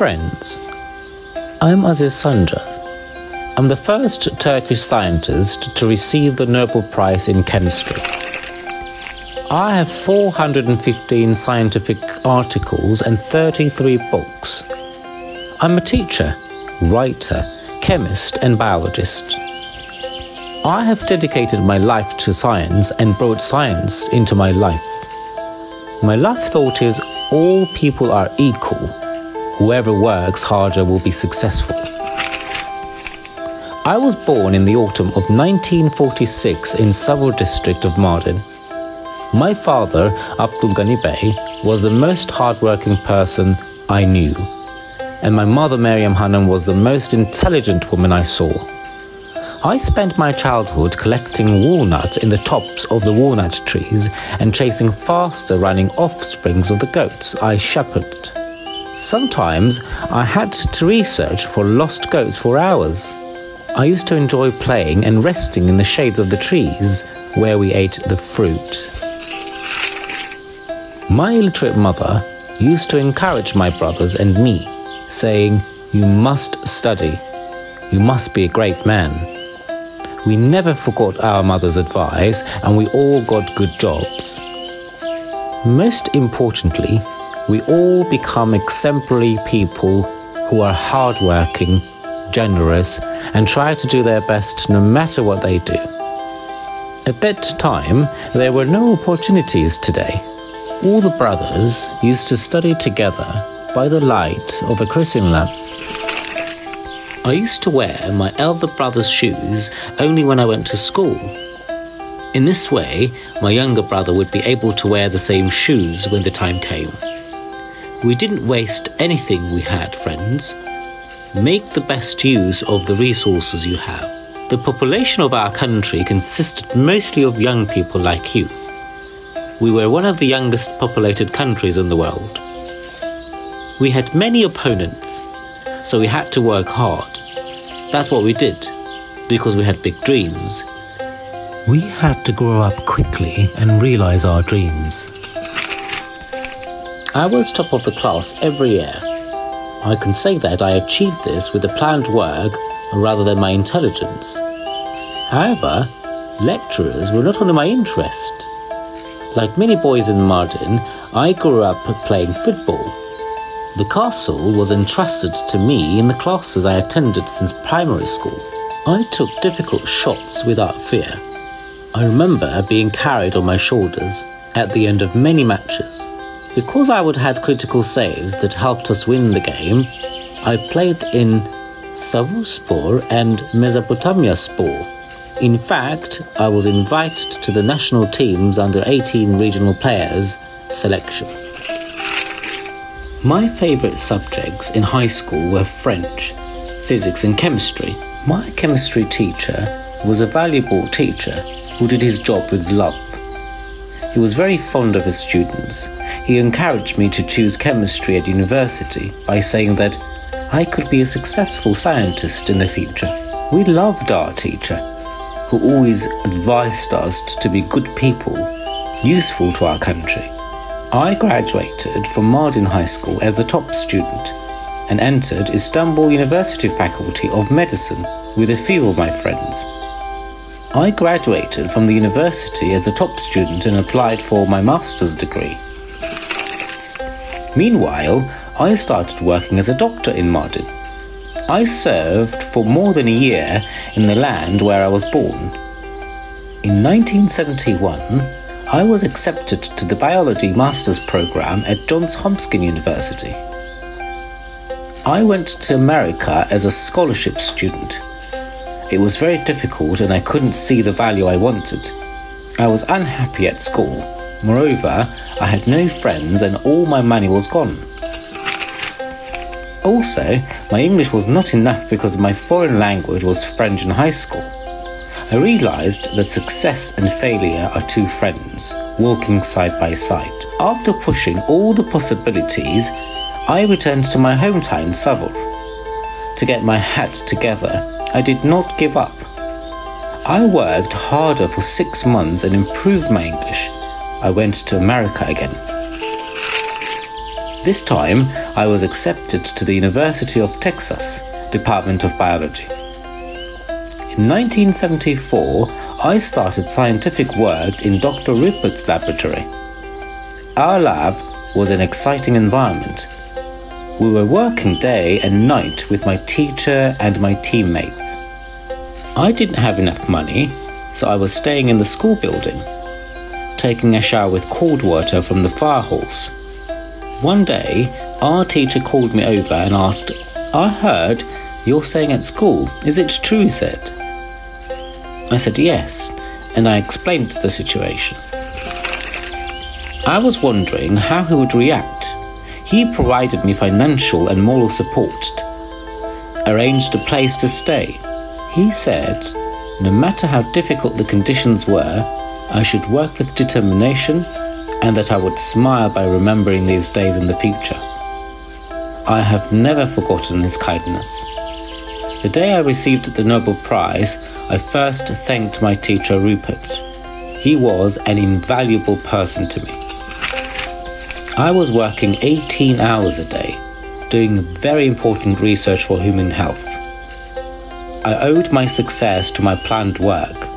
friends, I'm Aziz Sancar. I'm the first Turkish scientist to receive the Nobel Prize in Chemistry. I have 415 scientific articles and 33 books. I'm a teacher, writer, chemist and biologist. I have dedicated my life to science and brought science into my life. My life thought is all people are equal. Whoever works harder will be successful. I was born in the autumn of 1946 in Savur district of Mardin. My father, Abdulgani Bey, was the most hardworking person I knew, and my mother, Meryem Hanım, was the most intelligent woman I saw. I spent my childhood collecting walnuts in the tops of the walnut trees and chasing faster running offsprings of the goats I shepherded. Sometimes I had to research for lost goats for hours. I used to enjoy playing and resting in the shades of the trees where we ate the fruit. My illiterate mother used to encourage my brothers and me, saying, "You must study. You must be a great man." We never forgot our mother's advice and we all got good jobs. Most importantly, we all become exemplary people who are hardworking, generous, and try to do their best no matter what they do. At that time, there were no opportunities today. All the brothers used to study together by the light of a kerosene lamp. I used to wear my elder brother's shoes only when I went to school. In this way, my younger brother would be able to wear the same shoes when the time came. We didn't waste anything we had, friends. Make the best use of the resources you have. The population of our country consisted mostly of young people like you. We were one of the youngest populated countries in the world. We had many opponents, so we had to work hard. That's what we did, because we had big dreams. We had to grow up quickly and realize our dreams. I was top of the class every year. I can say that I achieved this with the planned work rather than my intelligence. However, lecturers were not only my interest. Like many boys in Mardin, I grew up playing football. The castle was entrusted to me in the classes I attended since primary school. I took difficult shots without fear. I remember being carried on my shoulders at the end of many matches. Because I would had critical saves that helped us win the game, I played in Savurspor and Mesopotamyaspor. In fact, I was invited to the national team's under-18 regional players selection. My favorite subjects in high school were French, physics and chemistry. My chemistry teacher was a valuable teacher who did his job with love. He was very fond of his students. He encouraged me to choose chemistry at university by saying that I could be a successful scientist in the future. We loved our teacher, who always advised us to be good people, useful to our country. I graduated from Mardin High School as the top student and entered Istanbul University Faculty of Medicine with a few of my friends. I graduated from the university as a top student and applied for my master's degree. Meanwhile, I started working as a doctor in Mardin. I served for more than a year in the land where I was born. In 1971, I was accepted to the biology master's program at Johns Hopkins University. I went to America as a scholarship student. It was very difficult and I couldn't see the value I wanted. I was unhappy at school. Moreover, I had no friends and all my money was gone. Also, my English was not enough because my foreign language was French in high school. I realized that success and failure are two friends, walking side by side. After pushing all the possibilities, I returned to my hometown, Savur. To get my hat together, I did not give up. I worked harder for 6 months and improved my English. I went to America again. This time, I was accepted to the University of Texas, Department of Biology. In 1974, I started scientific work in Dr. Rupert's laboratory. Our lab was an exciting environment. We were working day and night with my teacher and my teammates. I didn't have enough money, so I was staying in the school building, taking a shower with cold water from the fire hose. One day, our teacher called me over and asked, "I heard you're staying at school. Is it true?" he said. I said yes, and I explained the situation. I was wondering how he would react. He provided me financial and moral support, arranged a place to stay. He said, no matter how difficult the conditions were, I should work with determination and that I would smile by remembering these days in the future. I have never forgotten his kindness. The day I received the Nobel Prize, I first thanked my teacher Rupert. He was an invaluable person to me. I was working 18 hours a day, doing very important research for human health. I owed my success to my planned work.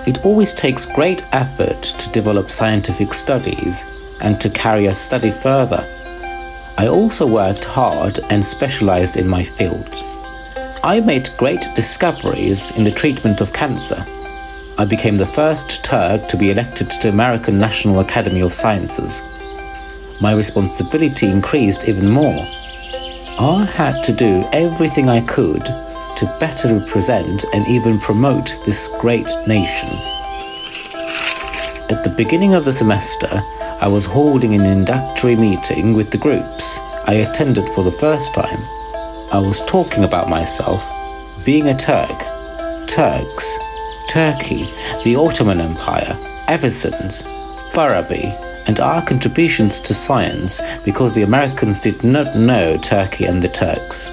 It always takes great effort to develop scientific studies and to carry a study further. I also worked hard and specialized in my field. I made great discoveries in the treatment of cancer. I became the first Turk to be elected to the American National Academy of Sciences. My responsibility increased even more. I had to do everything I could to better represent and even promote this great nation. At the beginning of the semester, I was holding an introductory meeting with the groups I attended for the first time. I was talking about myself, being a Turk, Turks, Turkey, the Ottoman Empire, Eversins, Farabi, and our contributions to science because the Americans did not know Turkey and the Turks.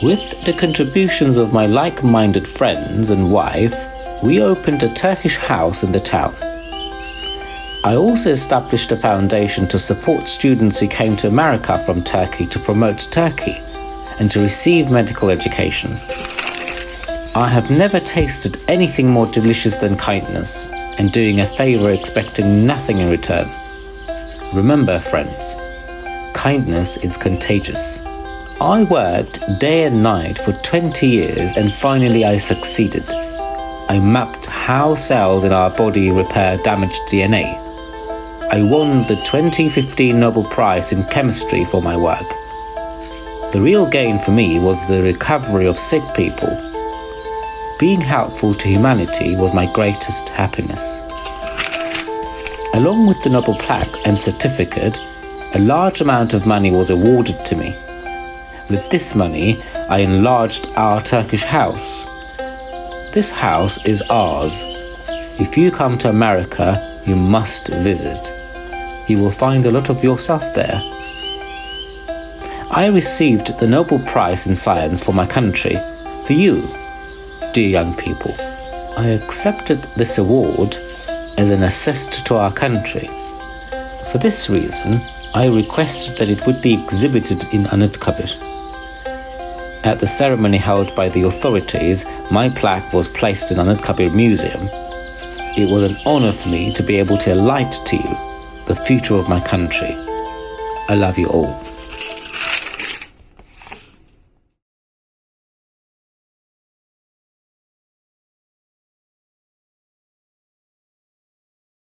With the contributions of my like-minded friends and wife, we opened a Turkish house in the town. I also established a foundation to support students who came to America from Turkey to promote Turkey and to receive medical education. I have never tasted anything more delicious than kindness and doing a favor expecting nothing in return. Remember, friends, kindness is contagious. I worked day and night for 20 years and finally I succeeded. I mapped how cells in our body repair damaged DNA. I won the 2015 Nobel Prize in Chemistry for my work. The real gain for me was the recovery of sick people. Being helpful to humanity was my greatest happiness. Along with the Nobel plaque and certificate, a large amount of money was awarded to me. With this money, I enlarged our Turkish house. This house is ours. If you come to America, you must visit. You will find a lot of yourself there. I received the Nobel Prize in Science for my country, for you, dear young people. I accepted this award as an assist to our country. For this reason, I requested that it would be exhibited in Anıtkabir. At the ceremony held by the authorities, my plaque was placed in Anıtkabir Museum. It was an honor for me to be able to highlight to you the future of my country. I love you all.